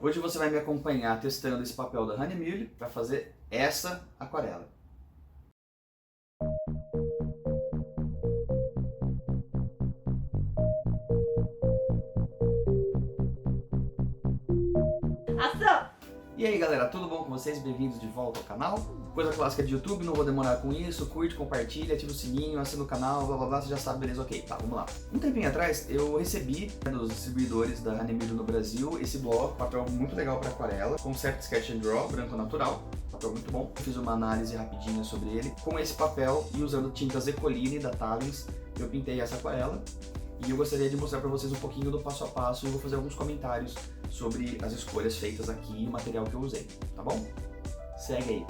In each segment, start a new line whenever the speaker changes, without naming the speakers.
Hoje você vai me acompanhar testando esse papel da Hahnemühle para fazer essa aquarela.
Ação!
E aí galera, tudo bom com vocês? Bem-vindos de volta ao canal. Coisa clássica de YouTube, não vou demorar com isso. Curte, compartilha, ativa o sininho, assina o canal, blá blá blá, você já sabe, beleza? Ok, tá, vamos lá. Um tempinho atrás eu recebi dos distribuidores da Hahnemühle no Brasil esse bloco, papel muito legal para aquarela, Concept Sketch and Draw, branco natural, papel muito bom. Eu fiz uma análise rapidinha sobre ele. Com esse papel e usando tintas Ecoline da Talens, eu pintei essa aquarela. E eu gostaria de mostrar para vocês um pouquinho do passo a passo e eu vou fazer alguns comentários sobre as escolhas feitas aqui e o material que eu usei, tá bom? Segue aí!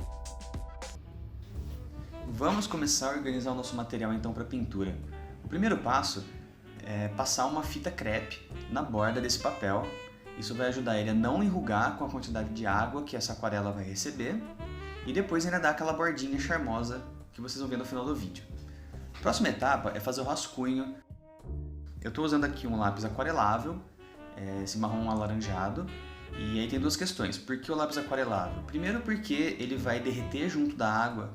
Vamos começar a organizar o nosso material então para pintura. O primeiro passo é passar uma fita crepe na borda desse papel. Isso vai ajudar ele a não enrugar com a quantidade de água que essa aquarela vai receber e depois ainda dar aquela bordinha charmosa que vocês vão ver no final do vídeo. A próxima etapa é fazer o rascunho. Eu estou usando aqui um lápis aquarelável, esse marrom alaranjado, e aí tem duas questões. Por que o lápis aquarelável? Primeiro porque ele vai derreter junto da água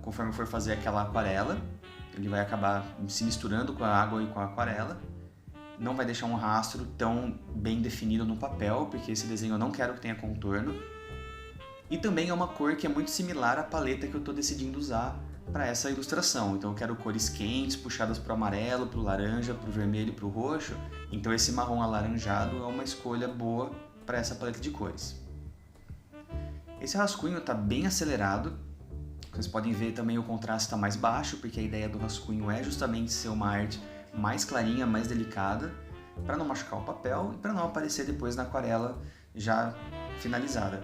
conforme for fazer aquela aquarela, ele vai acabar se misturando com a água e com a aquarela, não vai deixar um rastro tão bem definido no papel, porque esse desenho eu não quero que tenha contorno, e também é uma cor que é muito similar à paleta que eu estou decidindo usar para essa ilustração. Então eu quero cores quentes, puxadas para o amarelo, para o laranja, para o vermelho e para o roxo. Então esse marrom alaranjado é uma escolha boa para essa paleta de cores. Esse rascunho está bem acelerado. Vocês podem ver também o contraste está mais baixo, porque a ideia do rascunho é justamente ser uma arte mais clarinha, mais delicada, para não machucar o papel e para não aparecer depois na aquarela já finalizada.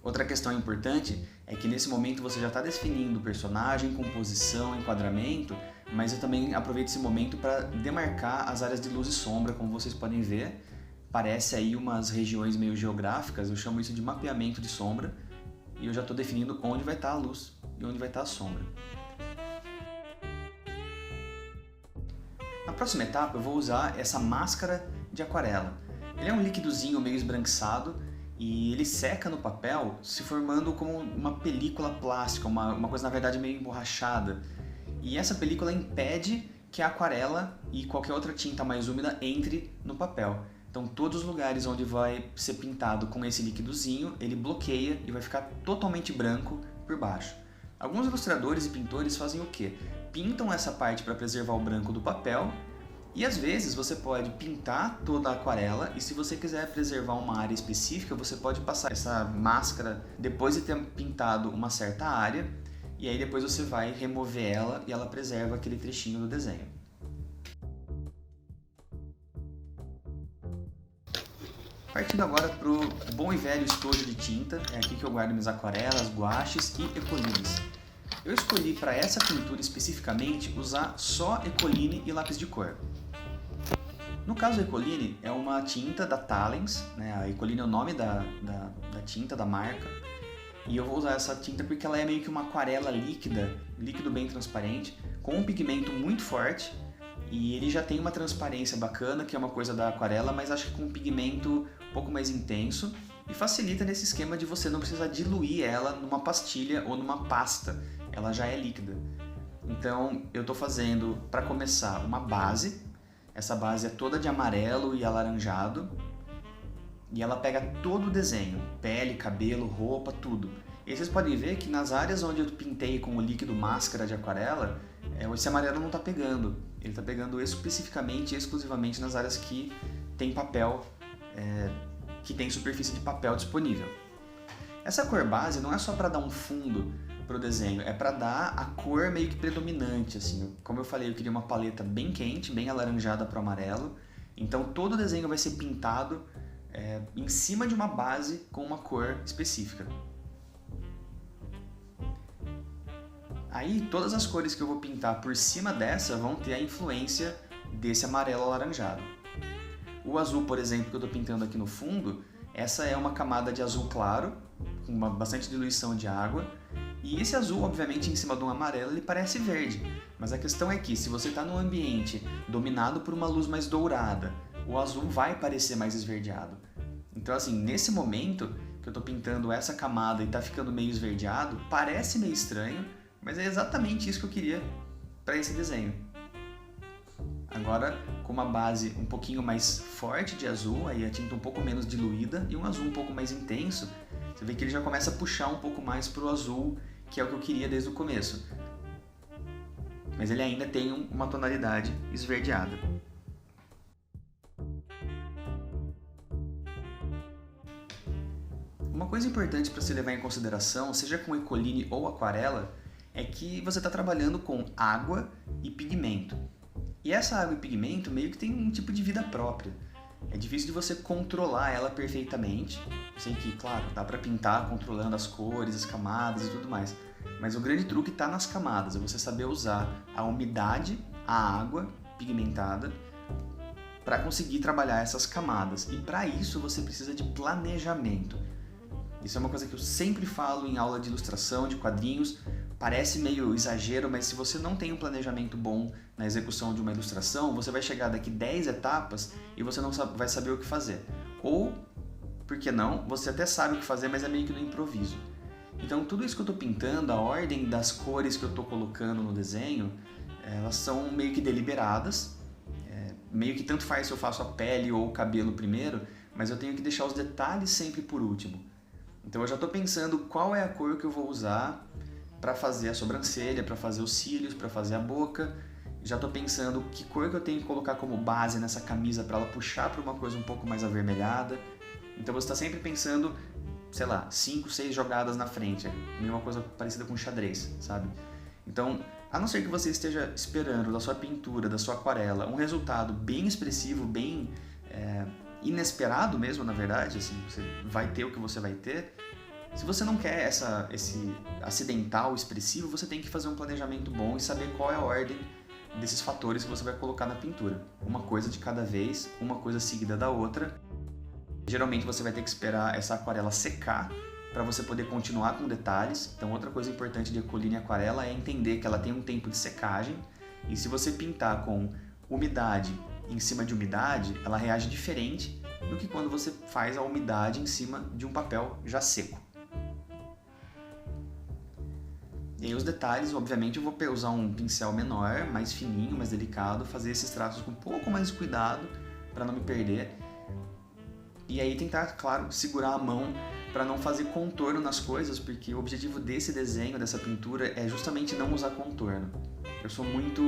Outra questão importante é que nesse momento você já está definindo o personagem, composição, enquadramento, mas eu também aproveito esse momento para demarcar as áreas de luz e sombra, como vocês podem ver. Parece aí umas regiões meio geográficas, eu chamo isso de mapeamento de sombra, e eu já estou definindo onde vai estar a luz e onde vai estar a sombra. Na próxima etapa eu vou usar essa máscara de aquarela. Ele é um líquidozinho meio esbranquiçado, e ele seca no papel, se formando como uma película plástica, uma coisa na verdade meio emborrachada. E essa película impede que a aquarela e qualquer outra tinta mais úmida entre no papel. Então todos os lugares onde vai ser pintado com esse líquidozinho, ele bloqueia e vai ficar totalmente branco por baixo. Alguns ilustradores e pintores fazem o quê? Pintam essa parte para preservar o branco do papel. E às vezes você pode pintar toda a aquarela e se você quiser preservar uma área específica, você pode passar essa máscara depois de ter pintado uma certa área e aí depois você vai remover ela e ela preserva aquele trechinho do desenho. Partindo agora para o bom e velho estojo de tinta, é aqui que eu guardo minhas aquarelas, guaches e Ecolines. Eu escolhi para essa pintura especificamente usar só Ecoline e lápis de cor. No caso, a Ecoline é uma tinta da Talens, né? A Ecoline é o nome da tinta, da marca. E eu vou usar essa tinta porque ela é meio que uma aquarela líquida, líquido bem transparente, com um pigmento muito forte. E ele já tem uma transparência bacana, que é uma coisa da aquarela, mas acho que com um pigmento um pouco mais intenso. E facilita nesse esquema de você não precisar diluir ela numa pastilha ou numa pasta. Ela já é líquida. Então eu estou fazendo, para começar, uma base. Essa base é toda de amarelo e alaranjado e ela pega todo o desenho, pele, cabelo, roupa, tudo. E vocês podem ver que nas áreas onde eu pintei com o líquido máscara de aquarela, esse amarelo não está pegando. Ele está pegando especificamente, exclusivamente nas áreas que tem papel, que tem superfície de papel disponível. Essa cor base não é só para dar um fundo para o desenho, é para dar a cor meio que predominante, assim. Como eu falei, eu queria uma paleta bem quente, bem alaranjada para o amarelo, então todo o desenho vai ser pintado em cima de uma base com uma cor específica. Aí todas as cores que eu vou pintar por cima dessa vão ter a influência desse amarelo alaranjado. O azul, por exemplo, que eu estou pintando aqui no fundo, essa é uma camada de azul claro, com bastante diluição de água. E esse azul, obviamente, em cima de um amarelo, ele parece verde. Mas a questão é que, se você está num ambiente dominado por uma luz mais dourada, o azul vai parecer mais esverdeado. Então assim, nesse momento que eu estou pintando essa camada e está ficando meio esverdeado, parece meio estranho, mas é exatamente isso que eu queria para esse desenho. Agora, com uma base um pouquinho mais forte de azul, aí a tinta um pouco menos diluída e um azul um pouco mais intenso, você vê que ele já começa a puxar um pouco mais para o azul, que é o que eu queria desde o começo. Mas ele ainda tem uma tonalidade esverdeada. Uma coisa importante para se levar em consideração, seja com Ecoline ou aquarela, é que você está trabalhando com água e pigmento. E essa água e pigmento meio que tem um tipo de vida própria. É difícil de você controlar ela perfeitamente. Eu sei que, claro, dá para pintar controlando as cores, as camadas e tudo mais. Mas o grande truque está nas camadas, é você saber usar a umidade, a água pigmentada, para conseguir trabalhar essas camadas. E para isso você precisa de planejamento. Isso é uma coisa que eu sempre falo em aula de ilustração, de quadrinhos. Parece meio exagero, mas se você não tem um planejamento bom na execução de uma ilustração, você vai chegar daqui 10 etapas e você não vai saber o que fazer. Ou, por que não, você até sabe o que fazer, mas é meio que no improviso. Então tudo isso que eu estou pintando, a ordem das cores que eu estou colocando no desenho, elas são meio que deliberadas. Meio que tanto faz se eu faço a pele ou o cabelo primeiro, mas eu tenho que deixar os detalhes sempre por último. Então eu já estou pensando qual é a cor que eu vou usar para fazer a sobrancelha, para fazer os cílios, para fazer a boca. Já estou pensando que cor que eu tenho que colocar como base nessa camisa para ela puxar para uma coisa um pouco mais avermelhada. Então você está sempre pensando, sei lá, 5, 6 jogadas na frente. Uma coisa parecida com xadrez, sabe? Então, a não ser que você esteja esperando da sua pintura, da sua aquarela, um resultado bem expressivo, bem inesperado mesmo, na verdade, assim, você vai ter o que você vai ter. Se você não quer esse acidental expressivo, você tem que fazer um planejamento bom e saber qual é a ordem desses fatores que você vai colocar na pintura. Uma coisa de cada vez, uma coisa seguida da outra. Geralmente você vai ter que esperar essa aquarela secar para você poder continuar com detalhes. Então outra coisa importante de Ecoline e aquarela é entender que ela tem um tempo de secagem e se você pintar com umidade em cima de umidade, ela reage diferente do que quando você faz a umidade em cima de um papel já seco. E aí os detalhes, obviamente eu vou usar um pincel menor, mais fininho, mais delicado, fazer esses traços com um pouco mais de cuidado para não me perder. E aí tentar, claro, segurar a mão para não fazer contorno nas coisas, porque o objetivo desse desenho, dessa pintura, é justamente não usar contorno. Eu sou muito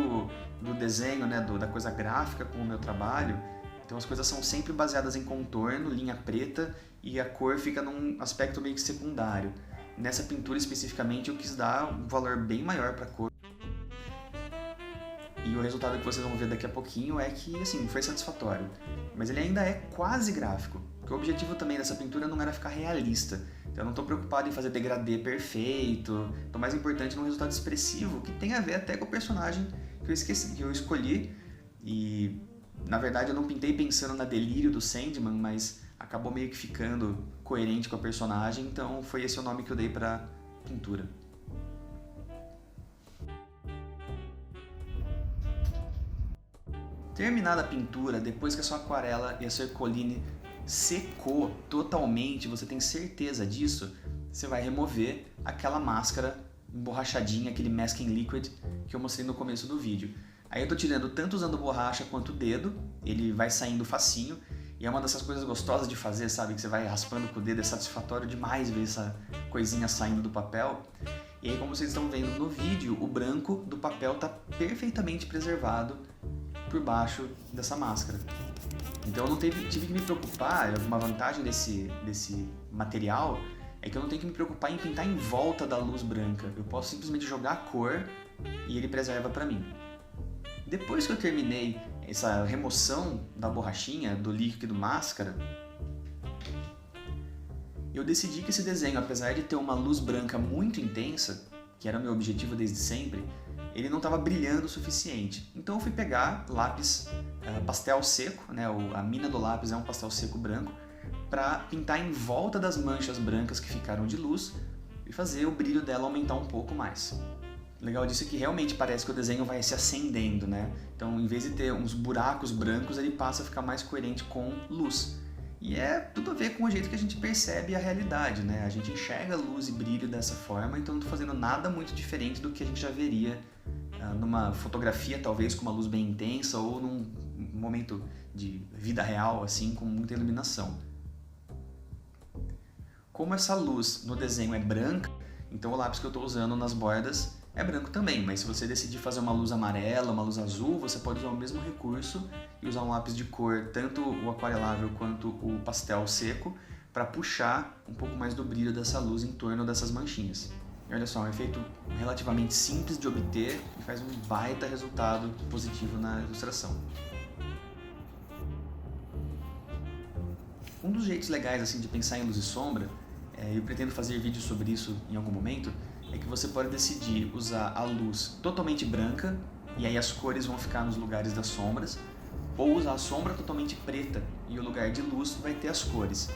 do desenho, né, da coisa gráfica com o meu trabalho, então as coisas são sempre baseadas em contorno, linha preta, e a cor fica num aspecto meio que secundário. Nessa pintura especificamente eu quis dar um valor bem maior para a cor. E o resultado que vocês vão ver daqui a pouquinho é que, assim, foi satisfatório. Mas ele ainda é quase gráfico, porque o objetivo também dessa pintura não era ficar realista. Então eu não estou preocupado em fazer degradê perfeito, estou mais importante no resultado expressivo, que tem a ver até com o personagem que eu escolhi. E, na verdade, eu não pintei pensando na delírio do Sandman, mas acabou meio que ficando coerente com a personagem, então foi esse o nome que eu dei para a pintura. Terminada a pintura, depois que a sua aquarela e a sua Ecoline secou totalmente, você tem certeza disso, você vai remover aquela máscara emborrachadinha, aquele masking liquid que eu mostrei no começo do vídeo. Aí eu tô tirando tanto usando borracha quanto o dedo, ele vai saindo facinho, e é uma dessas coisas gostosas de fazer, sabe? Que você vai raspando com o dedo, é satisfatório demais ver essa coisinha saindo do papel. E aí, como vocês estão vendo no vídeo, o branco do papel tá perfeitamente preservado por baixo dessa máscara. Então eu não tive que me preocupar, uma vantagem desse material é que eu não tenho que me preocupar em pintar em volta da luz branca. Eu posso simplesmente jogar a cor e ele preserva para mim. Depois que eu terminei essa remoção da borrachinha, do líquido máscara, eu decidi que esse desenho, apesar de ter uma luz branca muito intensa, que era o meu objetivo desde sempre, ele não estava brilhando o suficiente. Então eu fui pegar lápis pastel seco, né? A mina do lápis é um pastel seco branco, para pintar em volta das manchas brancas que ficaram de luz e fazer o brilho dela aumentar um pouco mais. O legal disso é que realmente parece que o desenho vai se acendendo, né? Então, em vez de ter uns buracos brancos, ele passa a ficar mais coerente com luz. E é tudo a ver com o jeito que a gente percebe a realidade, né? A gente enxerga luz e brilho dessa forma, então não estou fazendo nada muito diferente do que a gente já veria numa fotografia, talvez com uma luz bem intensa, ou num momento de vida real, assim, com muita iluminação. Como essa luz no desenho é branca, então o lápis que eu estou usando nas bordas é branco também, mas se você decidir fazer uma luz amarela, uma luz azul, você pode usar o mesmo recurso e usar um lápis de cor, tanto o aquarelável quanto o pastel seco, para puxar um pouco mais do brilho dessa luz em torno dessas manchinhas. E olha só, é um efeito relativamente simples de obter e faz um baita resultado positivo na ilustração. Um dos jeitos legais assim, de pensar em luz e sombra, eu pretendo fazer vídeos sobre isso em algum momento, é que você pode decidir usar a luz totalmente branca, e aí as cores vão ficar nos lugares das sombras, ou usar a sombra totalmente preta, e o lugar de luz vai ter as cores.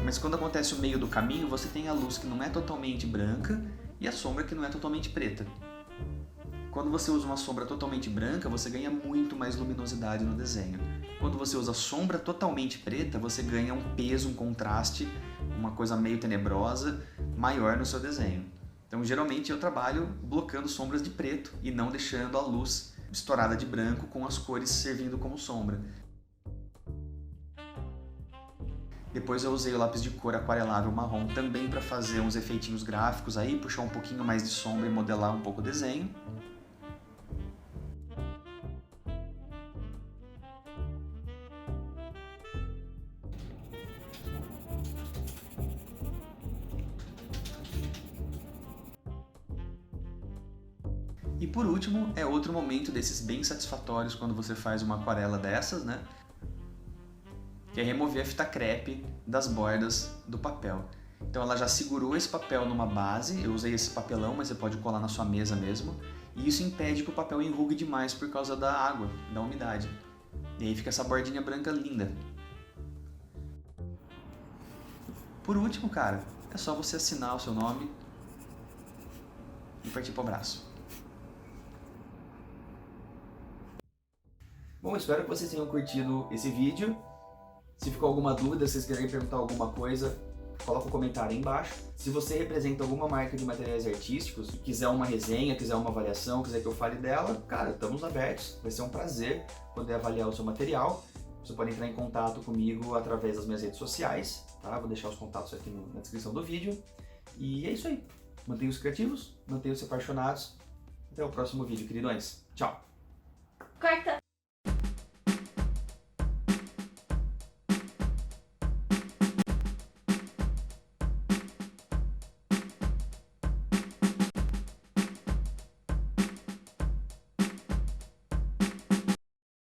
Mas quando acontece o meio do caminho, você tem a luz que não é totalmente branca e a sombra que não é totalmente preta. Quando você usa uma sombra totalmente branca, você ganha muito mais luminosidade no desenho. Quando você usa sombra totalmente preta, você ganha um peso, um contraste, uma coisa meio tenebrosa, maior no seu desenho. Então, geralmente eu trabalho blocando sombras de preto e não deixando a luz estourada de branco com as cores servindo como sombra. Depois eu usei o lápis de cor aquarelável marrom também para fazer uns efeitinhos gráficos aí, puxar um pouquinho mais de sombra e modelar um pouco o desenho. E por último, é outro momento desses bem satisfatórios quando você faz uma aquarela dessas, né? Que é remover a fita crepe das bordas do papel. Então ela já segurou esse papel numa base, eu usei esse papelão, mas você pode colar na sua mesa mesmo, e isso impede que o papel enrugue demais por causa da água, da umidade. E aí fica essa bordinha branca linda. Por último, cara, é só você assinar o seu nome e partir pro abraço. Bom, espero que vocês tenham curtido esse vídeo. Se ficou alguma dúvida, se vocês quiserem perguntar alguma coisa, coloca um comentário aí embaixo. Se você representa alguma marca de materiais artísticos, quiser uma resenha, quiser uma avaliação, quiser que eu fale dela, cara, estamos abertos. Vai ser um prazer poder avaliar o seu material. Você pode entrar em contato comigo através das minhas redes sociais, tá? Vou deixar os contatos aqui na descrição do vídeo. E é isso aí. Mantenham-se criativos, mantenham-se apaixonados. Até o próximo vídeo, queridões. Tchau!
Corta!